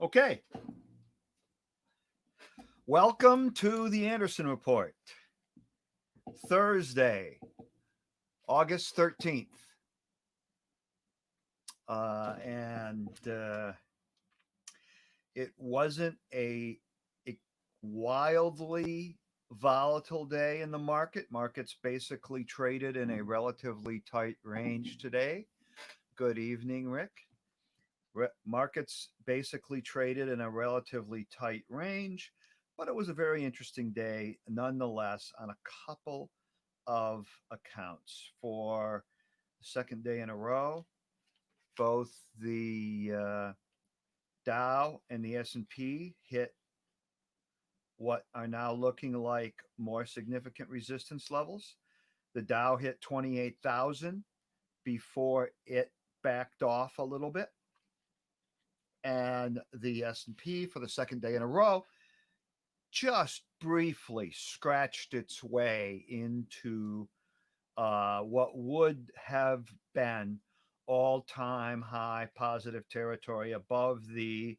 Okay. Welcome to the Anderson Report. Thursday, August 13th. And it wasn't a wildly volatile day in the market. Markets basically traded in a relatively tight range today. Good evening, Rick. Markets basically traded in a relatively tight range, but it was a very interesting day nonetheless on a couple of accounts. For the second day in a row, both the Dow and the S&P hit what are now looking like more significant resistance levels. The Dow hit 28,000 before it backed off a little bit, and the S&P for the second day in a row just briefly scratched its way into what would have been all-time high positive territory above the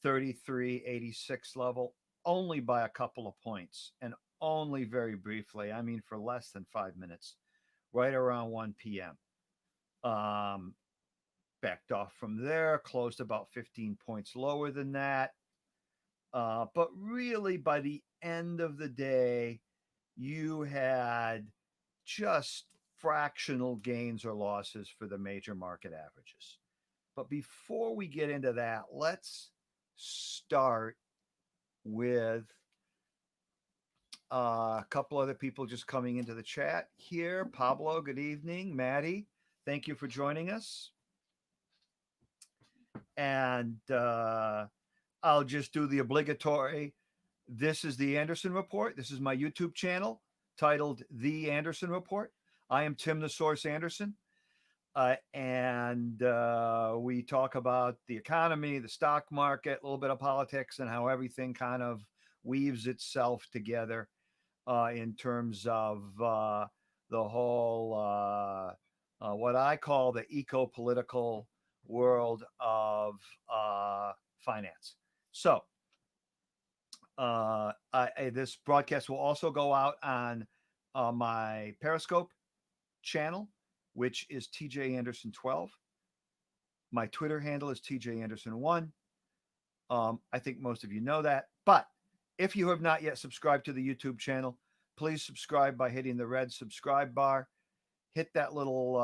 3386 level, only by a couple of points, and only very briefly. I mean, for less than 5 minutes, right around 1 p.m. Backed off from there, closed about 15 points lower than that. But really, by the end of the day, you had just fractional gains or losses for the major market averages. But before we get into that, let's start with a couple other people just coming into the chat here. Pablo, good evening. Maddie, thank you for joining us. And I'll just do the obligatory. This is the Anderson Report. This is my YouTube channel titled The Anderson Report. I am Tim the Source Anderson. And we talk about the economy, the stock market, a little bit of politics, and how everything kind of weaves itself together in terms of the whole, what I call the eco-political world of finance. So this broadcast will also go out on my Periscope channel, which is TJ Anderson 12. My Twitter handle is TJ Anderson 1. I think most of you know that. But if you have not yet subscribed to the YouTube channel, please subscribe by hitting the red subscribe bar. Hit that little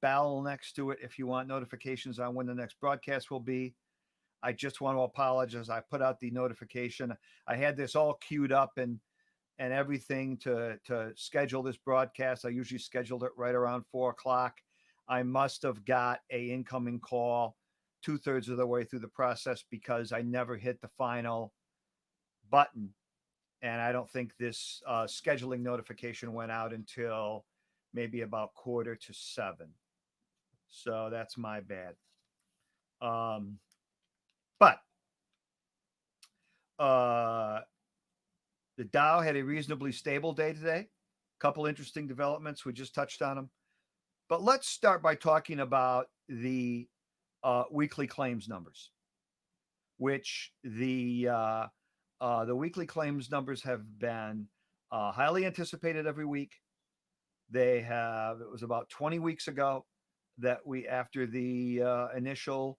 bell next to it if you want notifications on when the next broadcast will be. I just want to apologize. I put out the notification. I had this all queued up and everything to schedule this broadcast. I usually scheduled it right around 4:00. I must have got a incoming call 2/3 of the way through the process because I never hit the final button. And I don't think this scheduling notification went out until maybe about 6:45. So that's my bad. But the Dow had a reasonably stable day today. A couple interesting developments. We just touched on them. But let's start by talking about the weekly claims numbers, which the weekly claims numbers have been highly anticipated every week. It was about 20 weeks ago that after the initial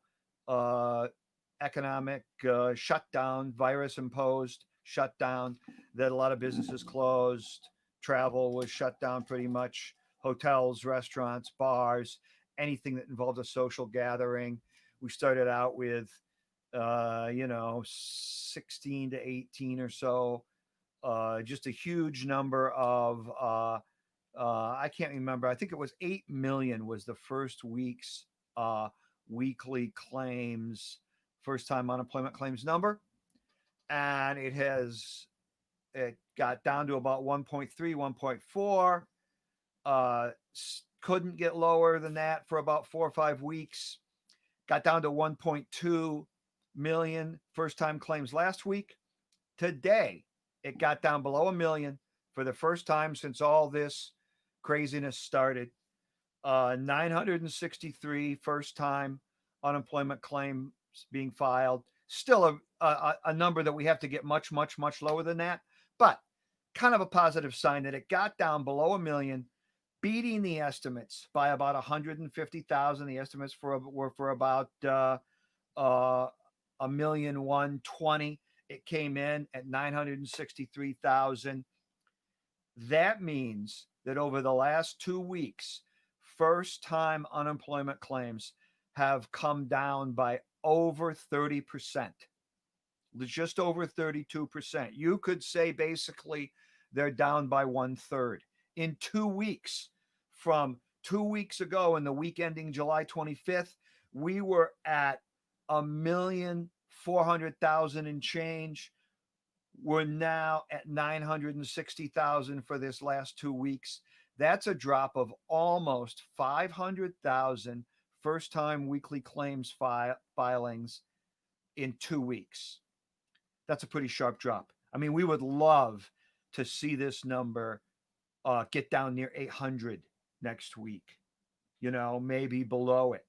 economic shutdown, virus imposed shutdown, that a lot of businesses closed. Travel was shut down pretty much. Hotels, restaurants, bars, anything that involved a social gathering. We started out with, 16 to 18 or so. Just a huge number of, I can't remember. I think it was 8 million was the first week's weekly claims, first time unemployment claims number. And it got down to about 1.3, 1.4. Couldn't get lower than that for about 4 or 5 weeks. Got down to 1.2 million first time claims last week. Today, it got down below 1 million for the first time since all this craziness started. 963 first time unemployment claims being filed, Still a number that we have to get much, much, much lower than that. But kind of a positive sign that it got down below a million, beating the estimates by about 150,000. The estimates were for about uh, a million 120. It came in at 963,000. That means that over the last 2 weeks, first time unemployment claims have come down by over 30%, just over 32%. You could say basically they're down by 1/3 in 2 weeks. From 2 weeks ago, in the week ending July 25th, we were at 1,400,000 and change. We're now at 960,000 for this last 2 weeks. That's a drop of almost 500,000 first time weekly claims filings in 2 weeks. That's a pretty sharp drop. I mean, we would love to see this number get down near 800 next week, maybe below it,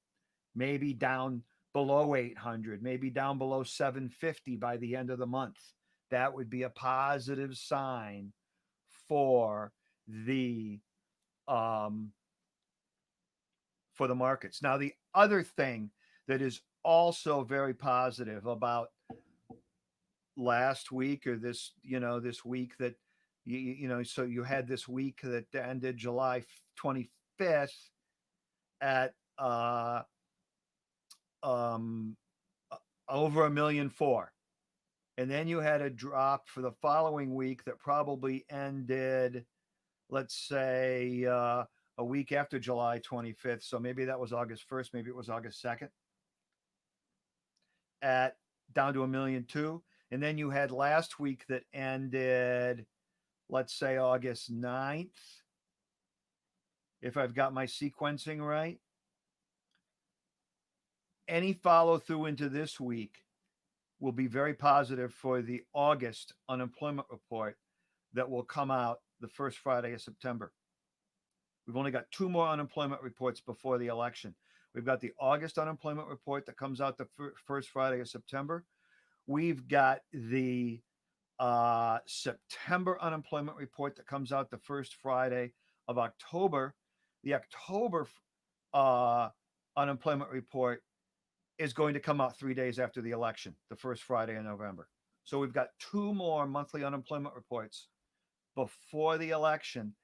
maybe down below 800, maybe down below 750 by the end of the month. That would be a positive sign for the um, for the markets. Now, the other thing that is also very positive about last week or this week that so you had this week that ended July 25th at um over 1,400,000. And then you had a drop for the following week that probably ended, let's say, a week after July 25th. So maybe that was August 1st, maybe it was August 2nd, at down to 1,200,000. And then you had last week that ended, let's say, August 9th, if I've got my sequencing right. Any follow through into this week will be very positive for the August unemployment report that will come out the first Friday of September. We've only got 2 more unemployment reports before the election. We've got the August unemployment report that comes out the first Friday of September. We've got the September unemployment report that comes out the first Friday of October. The October unemployment report is going to come out 3 days after the election, the first Friday in November. So we've got 2 more monthly unemployment reports before the election.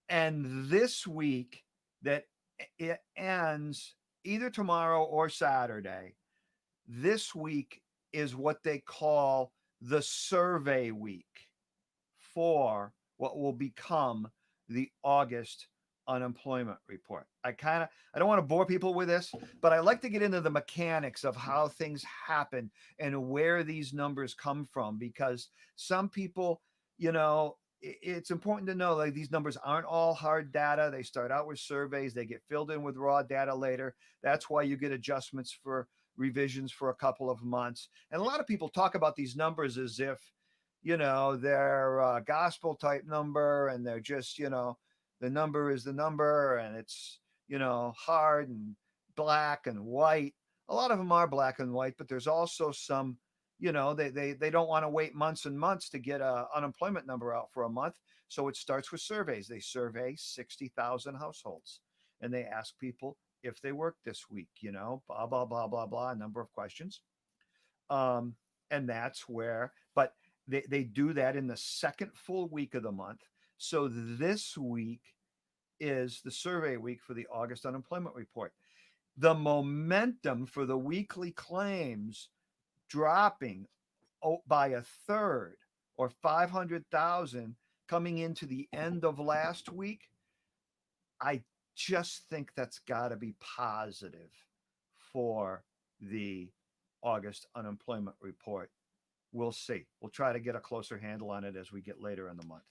And this week, that it ends either tomorrow or Saturday, this week is what they call the survey week for what will become the August unemployment report. I don't want to bore people with this, but I like to get into the mechanics of how things happen and where these numbers come from, because some people, it's important to know, like, these numbers aren't all hard data. They start out with surveys, they get filled in with raw data later. That's why you get adjustments for revisions for a couple of months. And a lot of people talk about these numbers as if, they're a gospel type number, and they're just, the number is the number, and it's, hard and black and white. A lot of them are black and white, but there's also some, they don't want to wait months and months to get a unemployment number out for a month. So it starts with surveys. They survey 60,000 households, and they ask people if they work this week, blah, blah, blah, blah, blah, a number of questions. And that's where, but they do that in the second full week of the month. So this week is the survey week for the August unemployment report. The momentum for the weekly claims dropping by a third, or 500,000, coming into the end of last week, I just think that's got to be positive for the August unemployment report. We'll see. We'll try to get a closer handle on it as we get later in the month.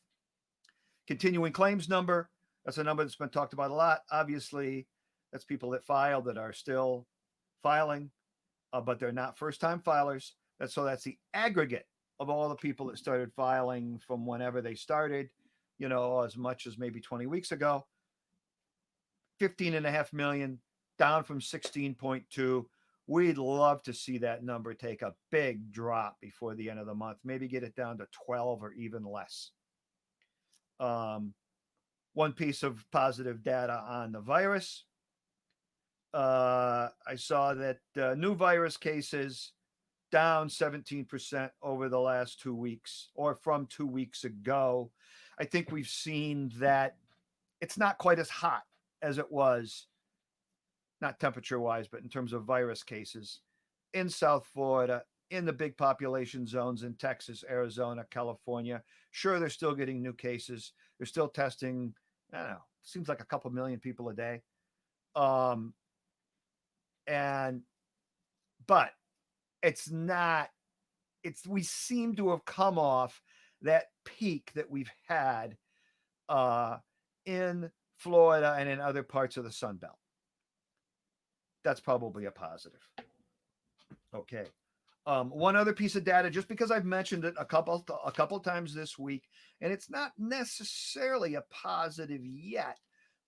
Continuing claims number, that's a number that's been talked about a lot. Obviously, that's people that filed that are still filing, but they're not first-time filers. That's the aggregate of all the people that started filing from whenever they started, as much as maybe 20 weeks ago. 15.5 million, down from 16.2. We'd love to see that number take a big drop before the end of the month, maybe get it down to 12 or even less. One piece of positive data on the virus. I saw that new virus cases down 17% over the last 2 weeks, or from 2 weeks ago. I think we've seen that it's not quite as hot as it was, not temperature wise, but in terms of virus cases in South Florida, in the big population zones in Texas, Arizona, California. Sure, they're still getting new cases. They're still testing, I don't know, seems like a couple million people a day. But it's not, we seem to have come off that peak that we've had in Florida and in other parts of the Sun Belt. That's probably a positive. Okay. One other piece of data, just because I've mentioned it a couple times this week, and it's not necessarily a positive yet,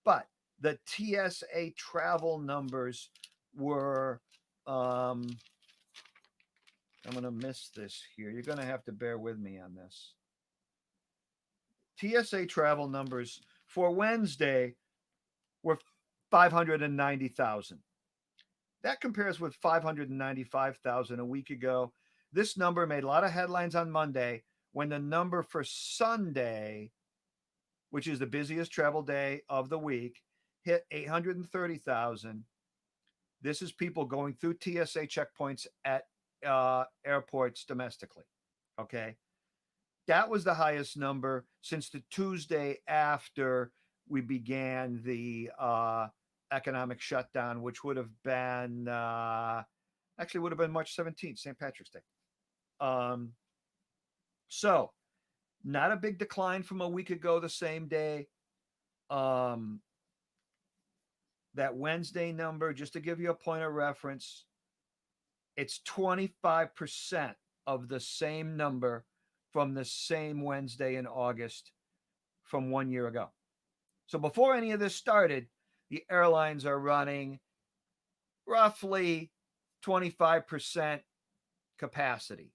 but the TSA travel numbers were. I'm going to miss this here. You're going to have to bear with me on this. TSA travel numbers for Wednesday were 590,000. That compares with 595,000 a week ago. This number made a lot of headlines on Monday when the number for Sunday, which is the busiest travel day of the week, hit 830,000. This is people going through TSA checkpoints at airports domestically. Okay. That was the highest number since the Tuesday after we began the economic shutdown, which would have been March 17th, St. Patrick's Day. So not a big decline from a week ago, the same day. That Wednesday number, just to give you a point of reference, it's 25% of the same number from the same Wednesday in August from 1 year ago. So before any of this started, the airlines are running roughly 25% capacity.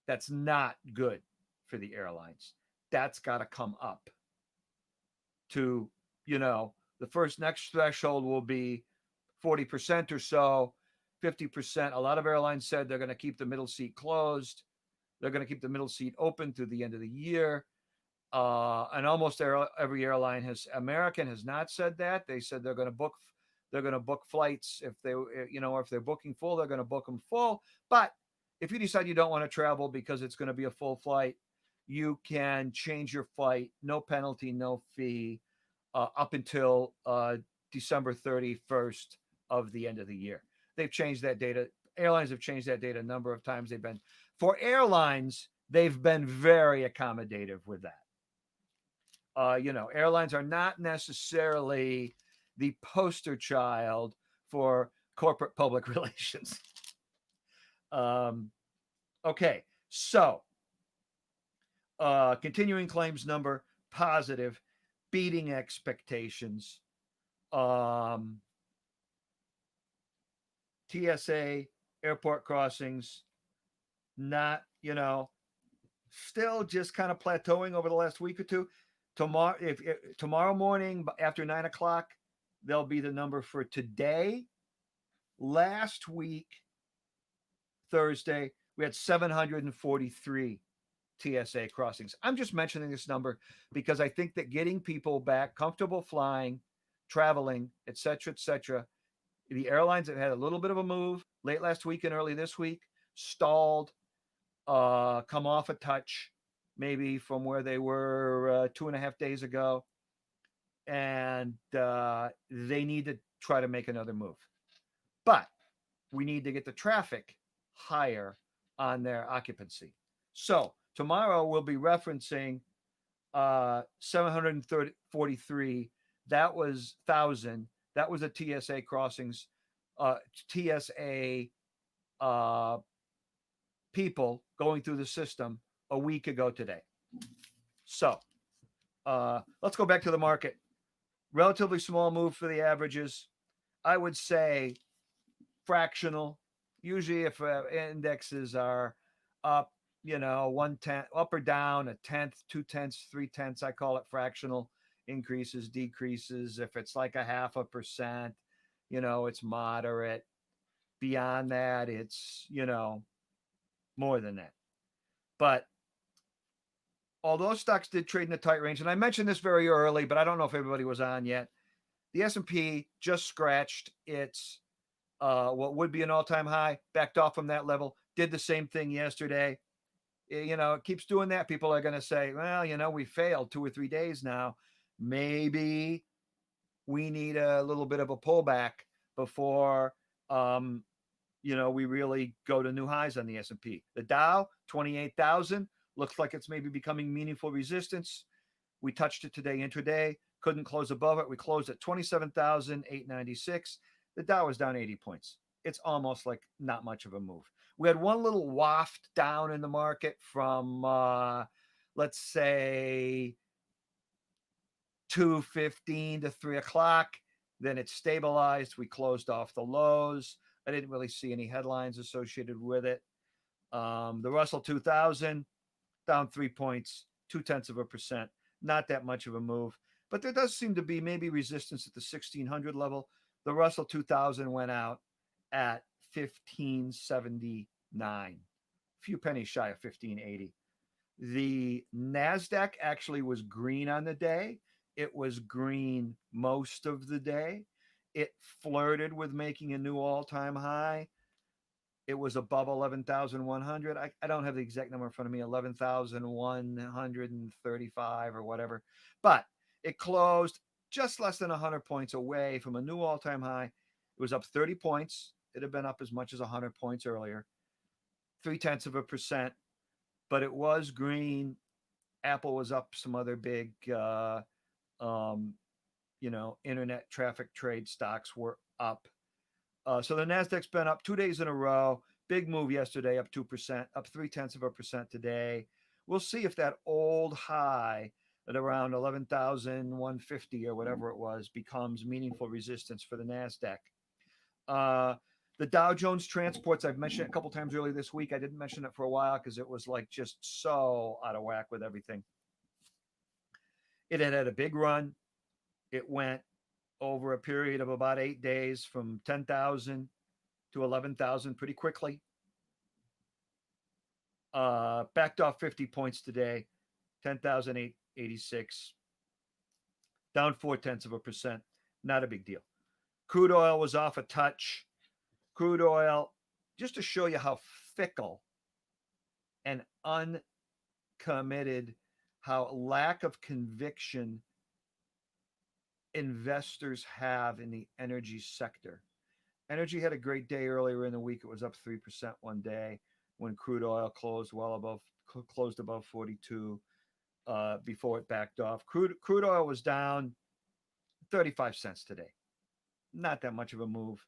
That's not good for the airlines. That's got to come up to, the first next threshold will be 40% or so, 50%. A lot of airlines said they're going to keep the middle seat closed. They're going to keep the middle seat open through the end of the year. And almost every airline American has not said that. They said they're going to book flights. If they're booking full, they're going to book them full. But if you decide you don't want to travel because it's going to be a full flight, you can change your flight, no penalty, no fee, up until December 31st of the end of the year. They've changed that data. Airlines have changed that data a number of times. For airlines, they've been very accommodative with that. Airlines are not necessarily the poster child for corporate public relations. Okay, so continuing claims number, positive, beating expectations. TSA airport crossings, not, still just kind of plateauing over the last week or two. Tomorrow morning after 9 o'clock, there'll be the number for today. Last week, Thursday, we had 743 TSA crossings. I'm just mentioning this number because I think that getting people back comfortable flying, traveling, et cetera, the airlines have had a little bit of a move late last week and early this week, stalled, come off a touch, maybe from where they were 2.5 days ago. And they need to try to make another move. But we need to get the traffic higher on their occupancy. So tomorrow we'll be referencing 743. That was 1,000. That was the TSA crossings, TSA people going through the system a week ago today. So let's go back to the market. Relatively small move for the averages. I would say fractional. Usually, if indexes are up, 1/10, up or down, a tenth, 2/10, 3/10, I call it fractional increases, decreases. If it's like a 0.5%, it's moderate. Beyond that, it's, more than that. But although stocks did trade in a tight range, and I mentioned this very early, but I don't know if everybody was on yet. The S&P just scratched its what would be an all-time high, backed off from that level, did the same thing yesterday. It keeps doing that. People are going to say, well, we failed 2 or 3 days now. Maybe we need a little bit of a pullback before we really go to new highs on the S&P. The Dow, 28,000, looks like it's maybe becoming meaningful resistance. We touched it today intraday, couldn't close above it. We closed at 27,896. The Dow was down 80 points. It's almost like not much of a move. We had one little waft down in the market from, let's say, 2:15 to 3 o'clock. Then it stabilized. We closed off the lows. I didn't really see any headlines associated with it. The Russell 2000 down 3 points, 0.2%. Not that much of a move, but there does seem to be maybe resistance at the 1600 level. The Russell 2000 went out at 1579, a few pennies shy of 1580. The NASDAQ actually was green on the day. It was green most of the day. It flirted with making a new all-time high. It was above 11,100. I don't have the exact number in front of me, 11,135 or whatever. But it closed just less than 100 points away from a new all-time high. It was up 30 points. It had been up as much as 100 points earlier, 0.3%, but it was green. Apple was up. Some other big, internet traffic trade stocks were up. So the Nasdaq's been up 2 days in a row. Big move yesterday, up 2%, up 0.3% today. We'll see if that old high at around 11,150 or whatever it was becomes meaningful resistance for the Nasdaq. The Dow Jones Transports, I've mentioned it a couple times earlier this week. I didn't mention it for a while because it was like just so out of whack with everything. It had a big run. It went over a period of about 8 days from 10,000 to 11,000 pretty quickly. Backed off 50 points today, 10,886, down 0.4%. Not a big deal. Crude oil was off a touch. Crude oil, just to show you how fickle and uncommitted, how lack of conviction investors have in the energy sector. Energy had a great day earlier in the week. It was up 3% one day when crude oil closed above 42 before it backed off. Crude oil was down 35 cents today. Not that much of a move,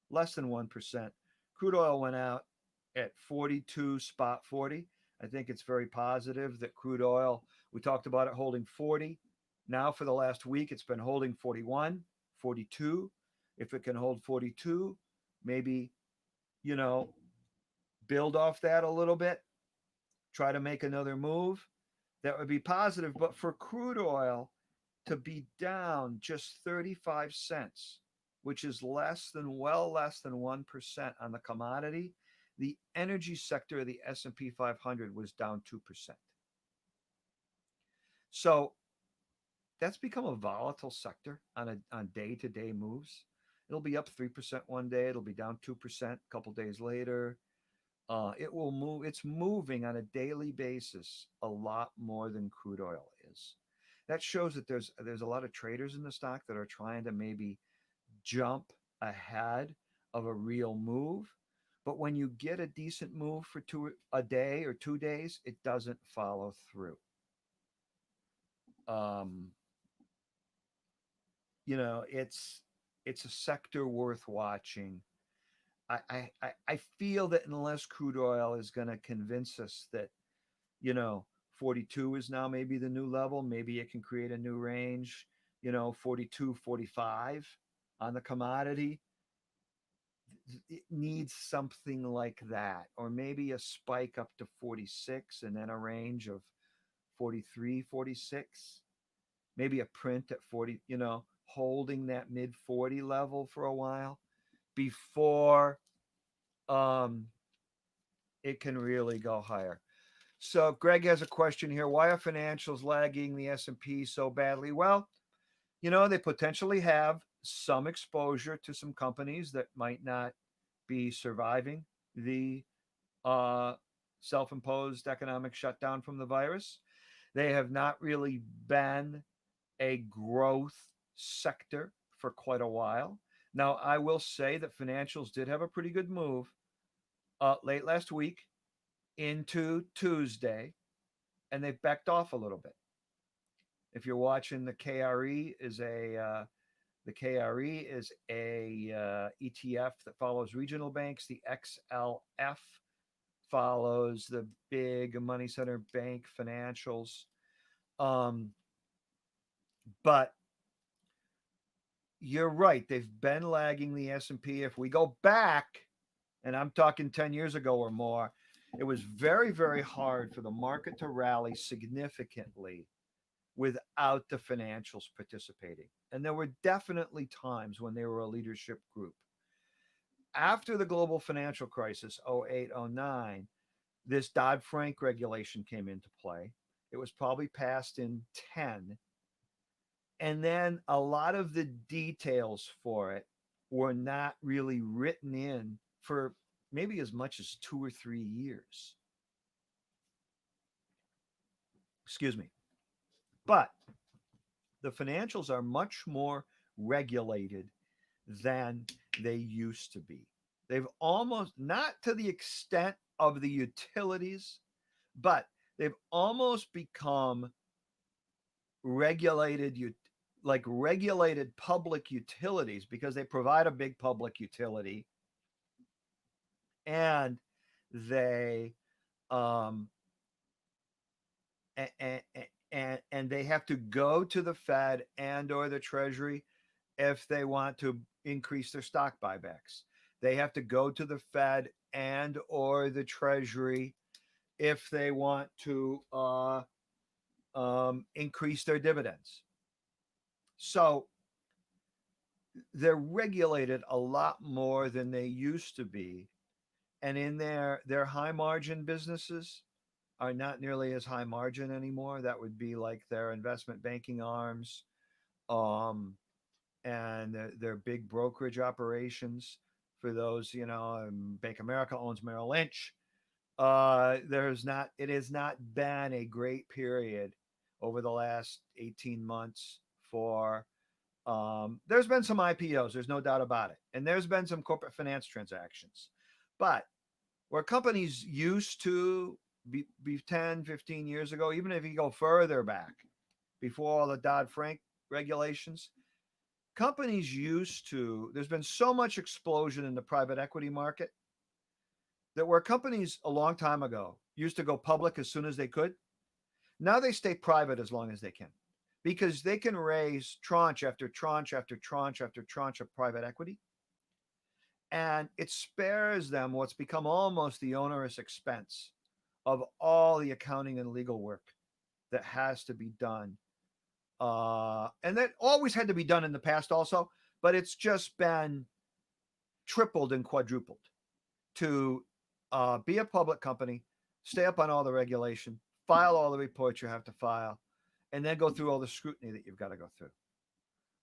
less than 1%. Crude oil went out at 42.40. I think it's very positive that crude oil, we talked about it holding 40. Now for the last week, it's been holding 41, 42. If it can hold 42, maybe, build off that a little bit, try to make another move. That would be positive. But for crude oil to be down just 35 cents, which is less than 1% on the commodity, the energy sector of the S&P 500 was down 2%. So that's become a volatile sector on day-to-day moves. It'll be up 3% one day. It'll be down 2% a couple days later. It will move. It's moving on a daily basis a lot more than crude oil is. That shows that there's a lot of traders in the stock that are trying to maybe jump ahead of a real move. But when you get a decent move for a day or 2 days, it doesn't follow through. It's a sector worth watching. I feel that unless crude oil is going to convince us that 42 is now maybe the new level, maybe it can create a new range, 42, 45 on the commodity, it needs something like that, or maybe a spike up to 46 and then a range of 43, 46. Maybe a print at 40, holding that mid 40 level for a while before um, it can really go higher. So Greg has a question here. Why are financials lagging the S&P so badly? Well, they potentially have some exposure to some companies that might not be surviving the uh, self-imposed economic shutdown from the virus. They have not really been a growth sector for quite a while. Now, I will say that financials did have a pretty good move late last week into Tuesday, and they've backed off a little bit. If you're watching, the KRE is a ETF that follows regional banks. The XLF follows the big money center bank financials. But you're right; they've been lagging the S&P. If we go back, and I'm talking 10 years ago or more, it was very, very hard for the market to rally significantly without the financials participating. And there were definitely times when they were a leadership group. After the global financial crisis, 08, 09, this Dodd-Frank regulation came into play. It was probably passed in 10. And then a lot of the details for it were not really written in for maybe as much as 2 or 3 years. Excuse me. But the financials are much more regulated than they used to be. They've almost, not to the extent of the utilities, but they've almost become regulated, like regulated public utilities, because they provide a big public utility, and they um and, and they have to go to the Fed and or the Treasury if they want to increase their stock buybacks. They have to go to the Fed and or the Treasury if they want to increase their dividends. So they're regulated a lot more than they used to be, and in their high margin businesses are not nearly as high margin anymore. That would be like their investment banking arms, um, and their big brokerage operations. For those, Bank of America owns Merrill Lynch. It has not been a great period over the last 18 months for. There's been some IPOs, there's no doubt about it, and there's been some corporate finance transactions, but where companies used to be 10, 15 years ago, even if you go further back, before all the Dodd-Frank regulations, companies used to, there's been so much explosion in the private equity market that where companies a long time ago used to go public as soon as they could, now they stay private as long as they can, because they can raise tranche after tranche after tranche after tranche of private equity. And it spares them what's become almost the onerous expense of all the accounting and legal work that has to be done. And that always had to be done in the past also, but it's just been tripled and quadrupled to be a public company, stay up on all the regulation, file all the reports you have to file, and then go through all the scrutiny that you've got to go through.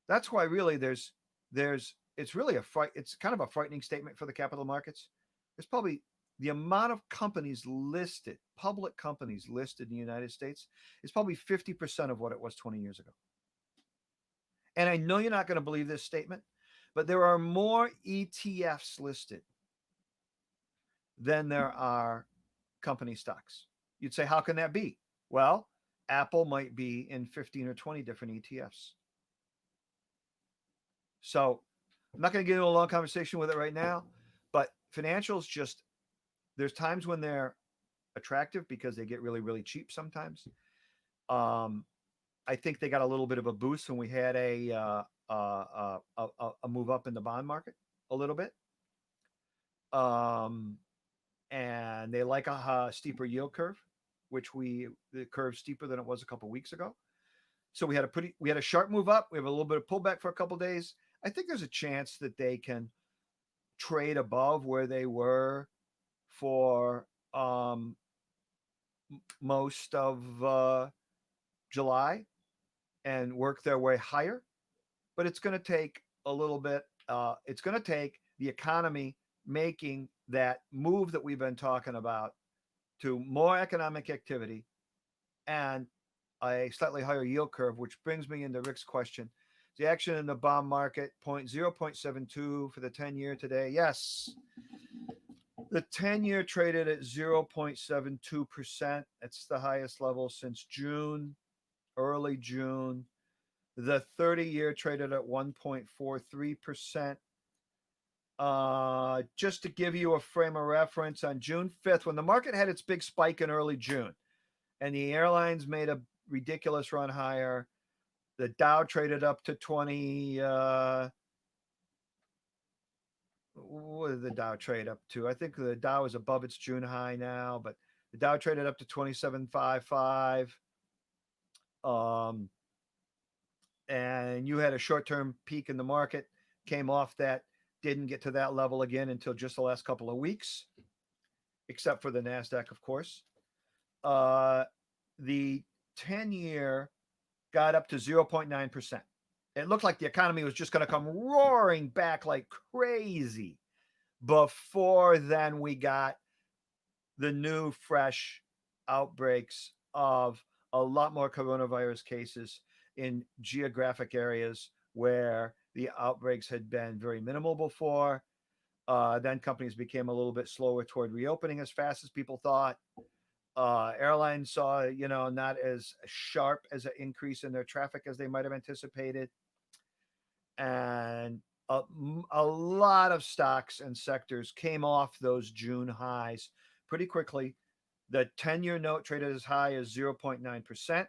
That's why really it's really it's kind of a frightening statement for the capital markets. There's probably the amount of companies listed, public companies listed in the United States, is probably 50% of what it was 20 years ago. And I know you're not going to believe this statement, but there are more ETFs listed than there are company stocks. You'd say, how can that be? Well, Apple might be in 15 or 20 different ETFs. So I'm not going to get into a long conversation with it right now, but financials just, there's times when they're attractive because they get really, really cheap sometimes. I think they got a little bit of a boost when we had a move up in the bond market a little bit. And they like a steeper yield curve, which the curve steeper than it was a couple weeks ago. So we had a sharp move up. We have a little bit of pullback for a couple days. I think there's a chance that they can trade above where they were for most of July and work their way higher. But it's going to take a little bit. It's going to take the economy making that move that we've been talking about to more economic activity and a slightly higher yield curve, which brings me into Rick's question. The action in the bond market, 0.72 for the 10-year today. Yes, the 10-year traded at 0.72%. It's the highest level since June, early June. The 30-year traded at 1.43%. Just to give you a frame of reference, on June 5th, when the market had its big spike in early June, and the airlines made a ridiculous run higher, the Dow traded up to 20. What did the Dow trade up to? I think the Dow is above its June high now, but the Dow traded up to 27.55. And you had a short-term peak in the market, came off that, didn't get to that level again until just the last couple of weeks, except for the NASDAQ, of course. The 10-year got up to 0.9%. It looked like the economy was just going to come roaring back like crazy. Before then, we got the new, fresh outbreaks of a lot more coronavirus cases in geographic areas where the outbreaks had been very minimal before. Then companies became a little bit slower toward reopening as fast as people thought. Airlines saw, not as sharp as an increase in their traffic as they might have anticipated. And a lot of stocks and sectors came off those June highs pretty quickly. The 10-year note traded as high as 0.9%.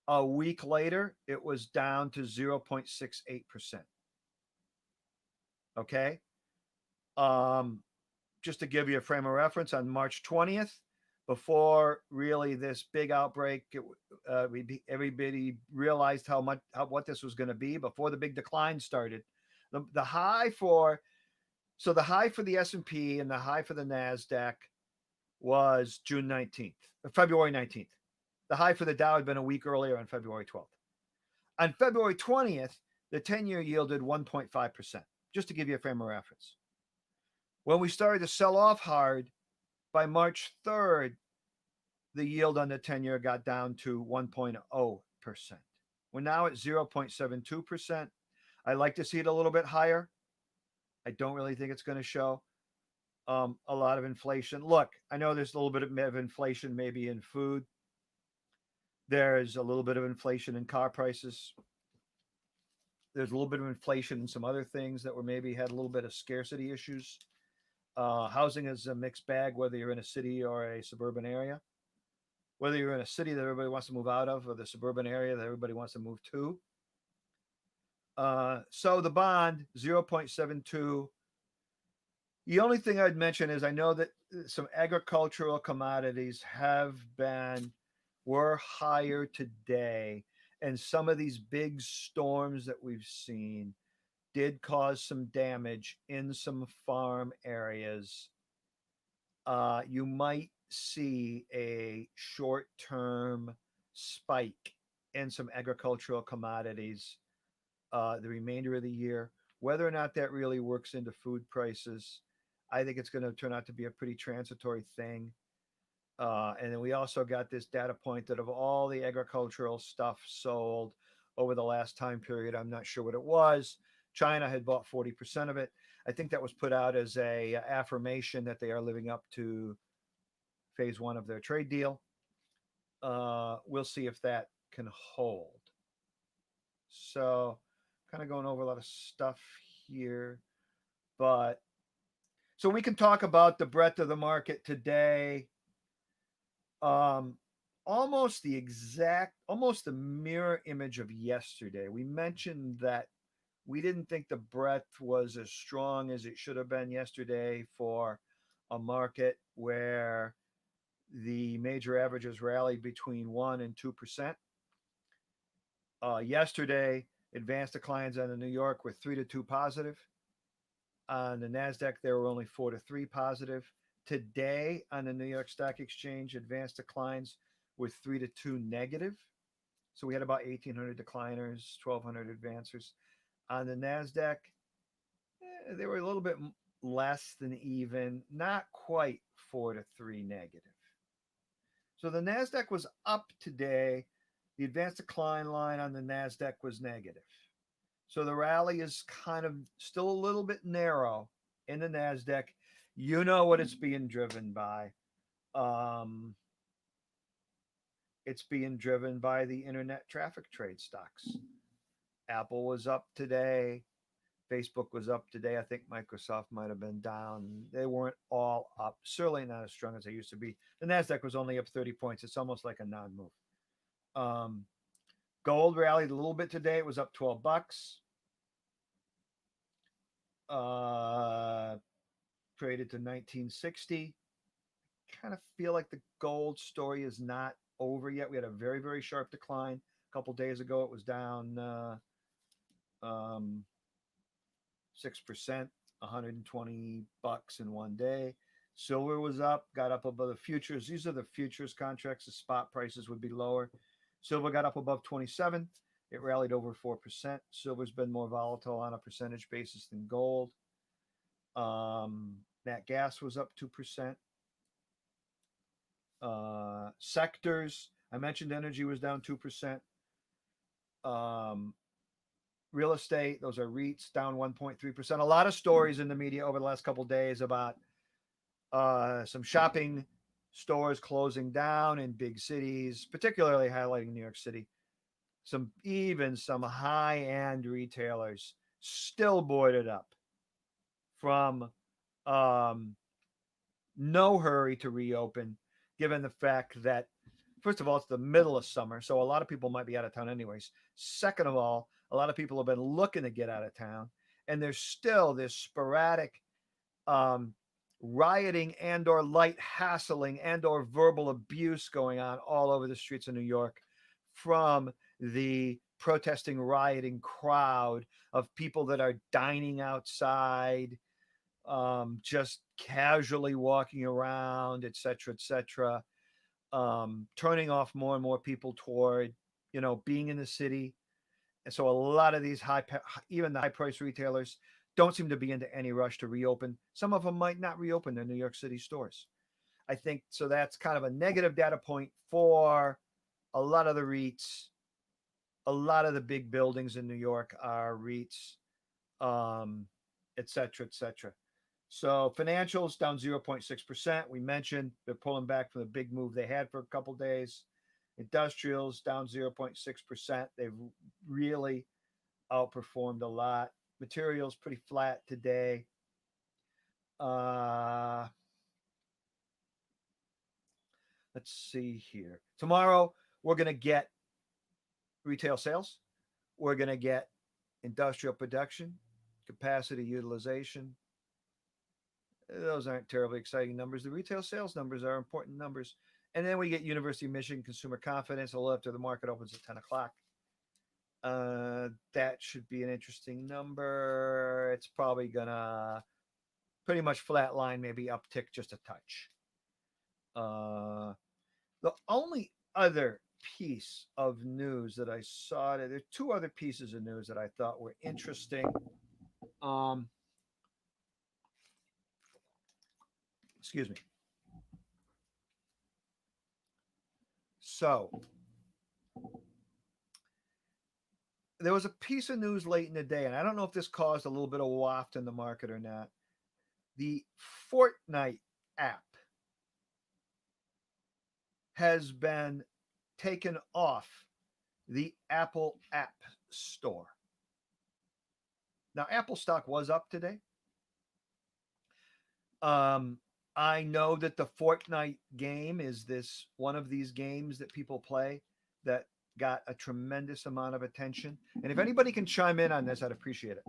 A week later, it was down to 0.68%. Okay. Just to give you a frame of reference, on March 20th, before really this big outbreak, everybody realized what this was going to be before the big decline started. The high for the S&P and the high for the NASDAQ was February 19th. The high for the Dow had been a week earlier on February 12th. On February 20th, the 10-year yielded 1.5%, just to give you a frame of reference. When we started to sell off hard, by March 3rd, the yield on the 10-year got down to 1.0%. We're now at 0.72%. I like to see it a little bit higher. I don't really think it's going to show a lot of inflation. Look, I know there's a little bit of inflation maybe in food. There's a little bit of inflation in car prices. There's a little bit of inflation in some other things that were maybe had a little bit of scarcity issues. Housing is a mixed bag, whether you're in a city or a suburban area. Whether you're in a city that everybody wants to move out of or the suburban area that everybody wants to move to. So the bond, 0.72. The only thing I'd mention is I know that some agricultural commodities were higher today. And some of these big storms that we've seen did cause some damage in some farm areas. You might see a short-term spike in some agricultural commodities the remainder of the year. Whether or not that really works into food prices, I think it's going to turn out to be a pretty transitory thing. And then we also got this data point that of all the agricultural stuff sold over the last time period, I'm not sure what it was, China had bought 40% of it. I think that was put out as a affirmation that they are living up to phase one of their trade deal. We'll see if that can hold. So kind of going over a lot of stuff here, but so we can talk about the breadth of the market today. Almost the mirror image of yesterday. We mentioned that We didn't think the breadth was as strong as it should have been yesterday for a market where the major averages rallied between 1 and 2%. Yesterday, advanced declines on the New York were 3 to 2 positive. On the NASDAQ, they were only 4 to 3 positive. Today, on the New York Stock Exchange, advanced declines were 3 to 2 negative. So we had about 1,800 decliners, 1,200 advancers. On the NASDAQ, they were a little bit less than even, not quite 4 to 3 negative. So the NASDAQ was up today. The advanced decline line on the NASDAQ was negative. So the rally is kind of still a little bit narrow in the NASDAQ. You know what it's being driven by. It's being driven by the internet traffic trade stocks. Apple was up today. Facebook was up today. I think Microsoft might have been down. They weren't all up. Certainly not as strong as they used to be. The NASDAQ was only up 30 points. It's almost like a non-move. Gold rallied a little bit today. It was up $12. Traded to 1960. Kind of feel like the gold story is not over yet. We had a very, very sharp decline a couple days ago. It was down 6%, $120 in one day. Silver was up, got up above the futures. These are the futures contracts. The spot prices would be lower. Silver got up above 27. It rallied over 4%. Silver's been more volatile on a percentage basis than gold. Nat gas was up 2%. Sectors, I mentioned energy was down 2%. Real estate, those are REITs, down 1.3%. A lot of stories in the media over the last couple of days about some shopping stores closing down in big cities, particularly highlighting New York City. Some high-end retailers still boarded up from no hurry to reopen, given the fact that, first of all, it's the middle of summer, so a lot of people might be out of town anyways. Second of all, a lot of people have been looking to get out of town, and there's still this sporadic rioting and or light hassling and or verbal abuse going on all over the streets of New York from the protesting, rioting crowd of people that are dining outside, just casually walking around, etc., etc., turning off more and more people toward, being in the city. And so a lot of these even the high price retailers don't seem to be into any rush to reopen. Some of them might not reopen their New York City stores. I think so. That's kind of a negative data point for a lot of the REITs. A lot of the big buildings in New York are REITs, et cetera, et cetera. So financials down 0.6%. We mentioned they're pulling back from the big move they had for a couple of days. Industrials down 0.6%. They've really outperformed a lot. Materials pretty flat today. Let's see here. Tomorrow we're going to get retail sales. We're going to get industrial production, capacity utilization. Those aren't terribly exciting numbers. The retail sales numbers are important numbers. And then we get University of Michigan consumer confidence a little after the market opens at 10 o'clock. That should be an interesting number. It's probably going to pretty much flatline, maybe uptick just a touch. The only other piece of news that I saw, there are two other pieces of news that I thought were interesting. Excuse me. So there was a piece of news late in the day, and I don't know if this caused a little bit of waft in the market or not. The Fortnite app has been taken off the Apple App Store. Now, Apple stock was up today. I know that the Fortnite game is one of these games that people play that got a tremendous amount of attention. And if anybody can chime in on this, I'd appreciate it.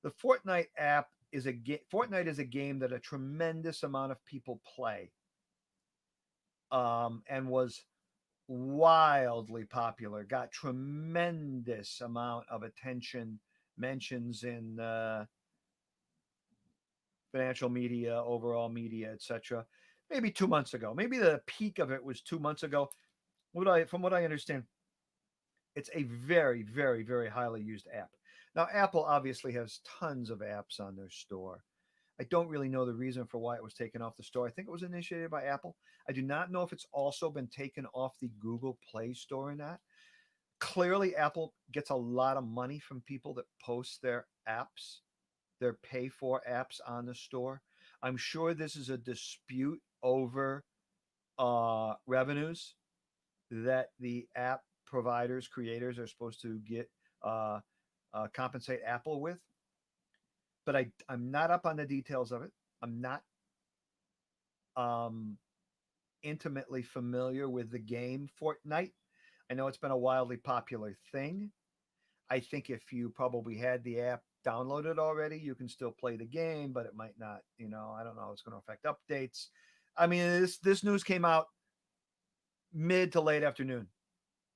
The Fortnite app is a Fortnite is a game that a tremendous amount of people play, and was wildly popular. Got tremendous amount of attention, mentions in financial media, overall media, etc. Maybe 2 months ago. Maybe the peak of it was 2 months ago. From what I understand, it's a very, very, very highly used app. Now, Apple obviously has tons of apps on their store. I don't really know the reason for why it was taken off the store. I think it was initiated by Apple. I do not know if it's also been taken off the Google Play Store or not. Clearly, Apple gets a lot of money from people that post their apps, their pay for apps on the store. I'm sure this is a dispute over revenues that the app providers, creators are supposed to get uh, compensate Apple with. But I'm not up on the details of it. I'm not um, intimately familiar with the game Fortnite. I know it's been a wildly popular thing. I think if you probably had the app downloaded already, you can still play the game, but it might not. I don't know how it's going to affect updates. I mean, this news came out mid to late afternoon,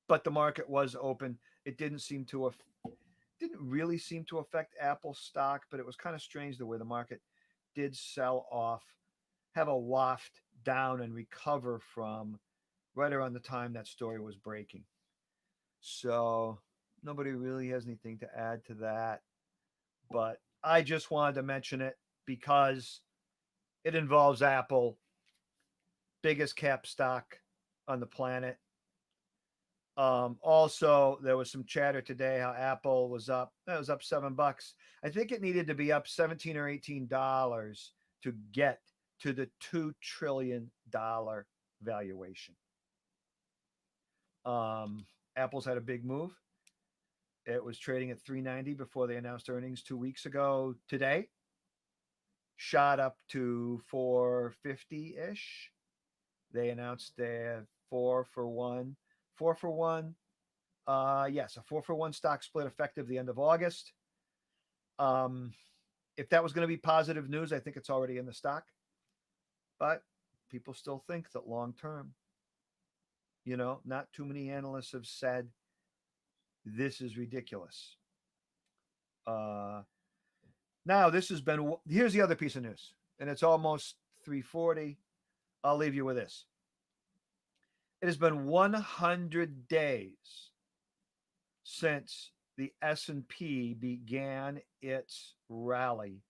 but the market was open. It didn't really seem to affect Apple stock, but it was kind of strange the way the market did sell off, have a waft down and recover from right around the time that story was breaking. So nobody really has anything to add to that, but I just wanted to mention it because it involves Apple, biggest cap stock on the planet. Also, there was some chatter today how Apple was up. That was up $7. I think it needed to be up 17 or $18 to get to the $2 trillion valuation. Apple's had a big move. It was trading at 390 before they announced earnings 2 weeks ago. Today, shot up to 450 ish. They announced their 4-for-1. 4-for-1. Yes, a 4-for-1 stock split effective the end of August. If that was going to be positive news, I think it's already in the stock. But people still think that long term, not too many analysts have said this is ridiculous. Now, here's the other piece of news, and it's almost 3:40. I'll leave you with this. It has been 100 days since the S&P began its rally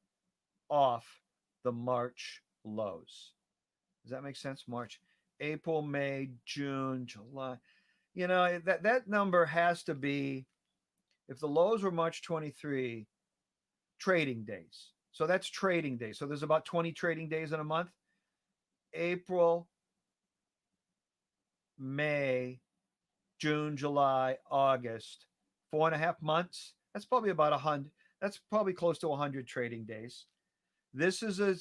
off the March lows. Does that make sense? March, April, May, June, July. That number has to be, if the lows were March 23, trading days. So that's trading days. So there's about 20 trading days in a month. April, May, June, July, August, 4.5 months. That's probably about 100. That's probably close to 100 trading days. This is a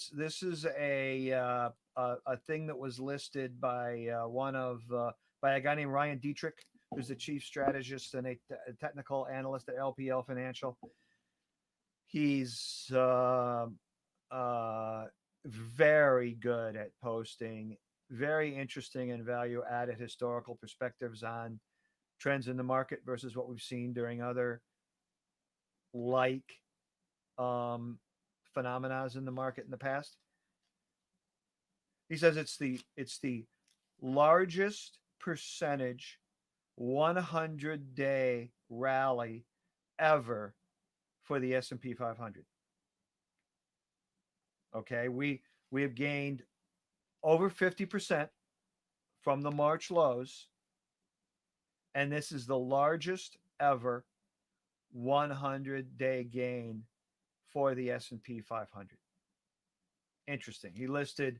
thing that was listed by by a guy named Ryan Dietrich, who's the chief strategist and a technical analyst at LPL Financial. He's very good at posting very interesting and value added historical perspectives on trends in the market versus what we've seen during other like phenomena in the market in the past. He says it's the largest percentage 100-day rally ever for the S&P 500. Okay, we have gained over 50% from the March lows, and this is the largest ever 100-day gain for the S&P 500. Interesting. He listed,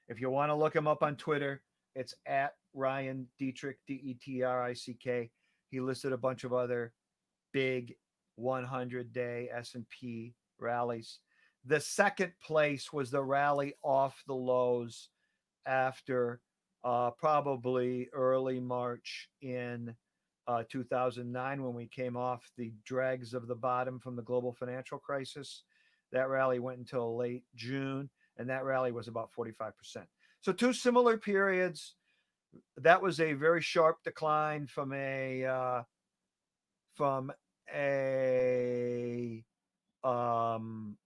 if you want to look him up on Twitter, it's at Ryan Dietrich, Detrick. He listed a bunch of other big 100-day S&P rallies. The second place was the rally off the lows after probably early March in 2009 when we came off the dregs of the bottom from the global financial crisis. That rally went until late June, and that rally was about 45%. So, two similar periods. That was a very sharp decline from a um,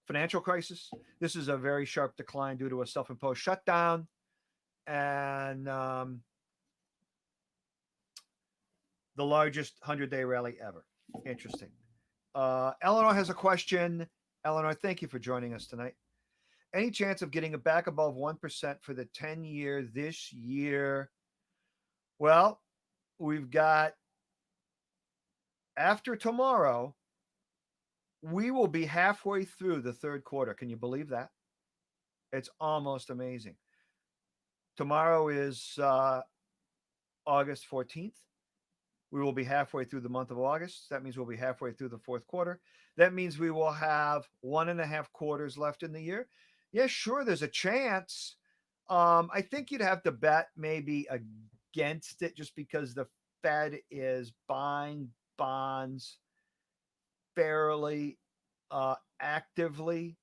financial crisis. This is a very sharp decline due to a self-imposed shutdown, and the largest 100-day rally ever. Interesting. Eleanor has a question. Eleanor, thank you for joining us tonight. Any chance of getting it back above 1% for the 10-year this year? Well, we've got after tomorrow, we will be halfway through the third quarter. Can you believe that? It's almost amazing. Tomorrow is August 14th. We will be halfway through the month of August. That means we'll be halfway through the fourth quarter. That means we will have 1.5 quarters left in the year. Yeah, sure, there's a chance. I think you'd have to bet maybe against it just because the Fed is buying bonds fairly actively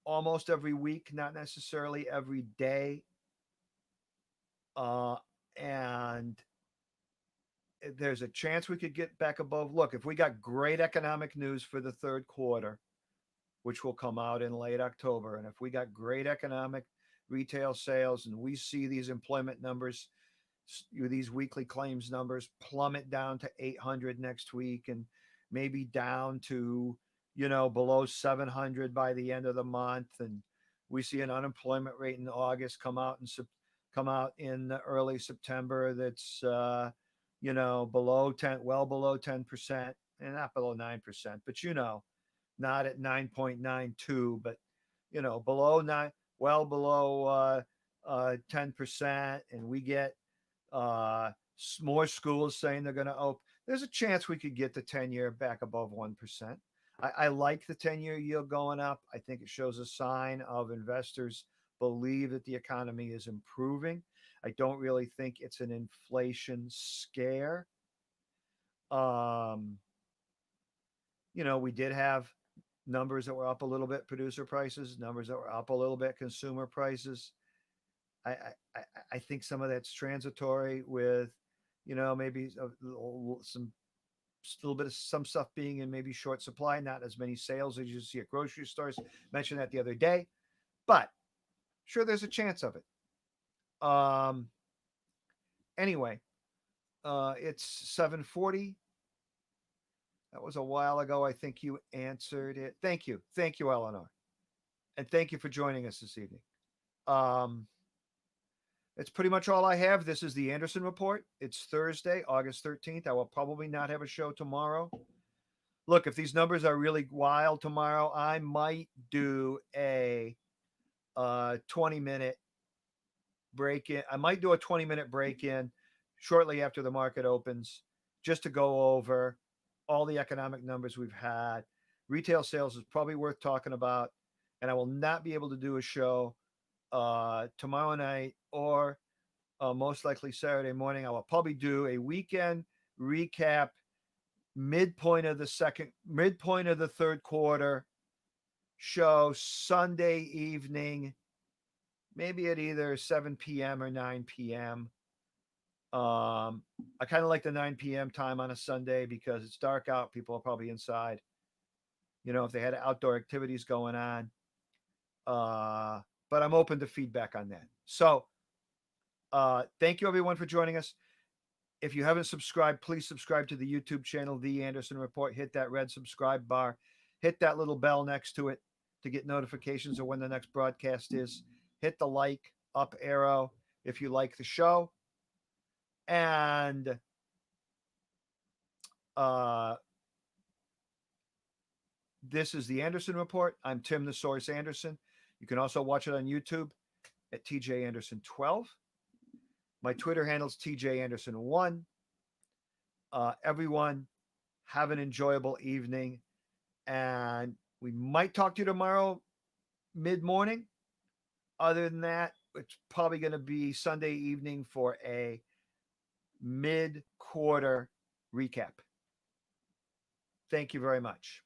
almost every week, not necessarily every day. And there's a chance we could get back above. Look, if we got great economic news for the third quarter, which will come out in late October, and if we got great economic retail sales and we see these employment numbers, these weekly claims numbers plummet down to 800 next week and maybe down to, below 700 by the end of the month, and we see an unemployment rate in August come out in early September that's below 10, well below 10%, and not below 9%, but not at 9.92, but below 9, well below 10%, and we get more schools saying they're going to open. There's a chance we could get the 10-year back above 1%. I like the 10-year yield going up. I think it shows a sign of investors believe that the economy is improving. I don't really think it's an inflation scare. We did have numbers that were up a little bit, producer prices, numbers that were up a little bit, consumer prices. I think some of that's transitory with, maybe some little bit of some stuff being in maybe short supply, not as many sales as you see at grocery stores. Mentioned that the other day, but sure, there's a chance of it. Anyway, it's 7:40. That was a while ago. I think you answered it. Thank you, Eleanor, and thank you for joining us this evening. That's pretty much all I have. This is the Anderson Report. It's Thursday, August 13th. I will probably not have a show tomorrow. Look, if these numbers are really wild tomorrow, I might do a 20-minute break in. I might do a 20-minute break in shortly after the market opens just to go over all the economic numbers we've had. Retail sales is probably worth talking about, and I will not be able to do a show tomorrow night or most likely Saturday morning. I will probably do a weekend recap, midpoint of the third quarter show Sunday evening, maybe at either 7 p.m. or 9 p.m. I kind of like the 9 p.m. time on a Sunday because it's dark out. People are probably inside, if they had outdoor activities going on. But I'm open to feedback on that. So thank you, everyone, for joining us. If you haven't subscribed, please subscribe to the YouTube channel, The Anderson Report. Hit that red subscribe bar. Hit that little bell next to it to get notifications of when the next broadcast is. Hit the like up arrow if you like the show. And this is The Anderson Report. I'm Tim the Source Anderson. You can also watch it on YouTube at TJ Anderson 12. My Twitter handle is TJ Anderson 1. Everyone, have an enjoyable evening. And we might talk to you tomorrow mid-morning. Other than that, it's probably going to be Sunday evening for a mid quarter recap. Thank you very much.